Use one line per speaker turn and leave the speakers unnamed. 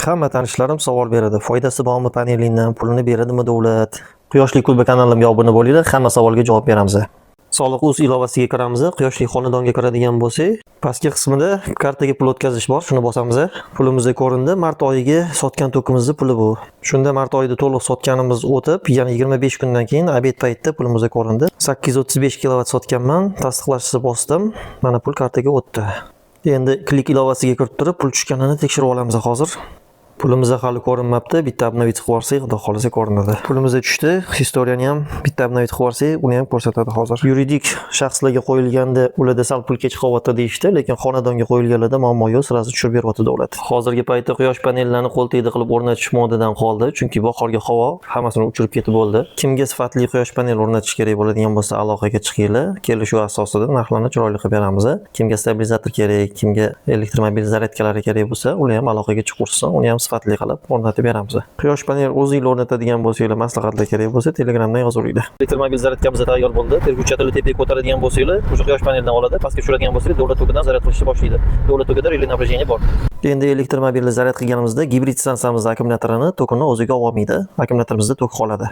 Hamma tanishlarim savol beradi. Foydasi bormi panelingdan? Pulini beradimi davlat? Quyoshli klubi kanalimga obuna bo'linglar. Hamma savolga javob beramiz. Soliq.uz ilovasiga kiramiz. Quyoshli xonadonga kiradigan bo'lsak, pastki qismida kartaga pul o'tkazish bor. Shuni bosamiz. Pulimiz ko'rindi. Mart oyiga sotgan tokimizning puli bu. Shunda mart oyida to'liq sotganimiz o'tib, yana 25 kundan keyin obed paytida pulimiz ko'rindi. 835 kilovat sotganman. Tasdiqlashni bosdim. Mana pul kartaga o'tdi. Endi klik ilovasiga kirib turib, pul tushganini tekshirib olamiz hozir. Pulimiz hali ko'rinmabdi. Bitta obnovit qilib yuborsak, xudo xolisa ko'rinadi. Pulimiz tushdi. Historiyani ham bitta obnovit qilib yuborsak, uni ham ko'rsatadi hozir. Yuridik shaxslarga qo'yilganda ularda sal pul kech qolyapti deyishdi, lekin xonadonga qo'yilganlarda muammo yo'q, sirasi tushirib beryapti davlat. Hozirgi paytda quyosh panellarini qo'l tegdi qilib o'rnatish modadan qoldi, chunki bahorga havo hammasini uchirib ketib bo'ldi. Kimga sifatli quyosh panel o'rnatish kerak bo'ladigan bo'lsa, aloqaga chiqinglar. Kelishuv asosida narxlarni chiroyli qilib beramiz. Kimga stabilizator kerak, kimga elektromobil zaryadkalari kerak bo'lsa, ular ham aloqaga chiqursin. Uni ham sifatli qilib o'rnatib beramiz. Quyosh panel o'zingizlar o'rnatadigan bo'lsanglar, maslahatlar kerak bo'lsa, Telegramdan yozaveringlar. Elektromobil zaryadkamiz tayyor bo'ldi. Terguvchatini tepaga ko'taradigan bo'lsanglar, o'sha quyosh paneldan oladi, pastga tushiradigan bo'lsanglar, davlat tokidan zaryad qilishni boshlaydi. Davlat tokida relay напряжение bor. Endi elektromobilni zaryad qilganimizda gibrid stansiyamiz akkumulyatorini tokini o'ziga olmaydi. Akkumulyatorimizdagi tok qoladi.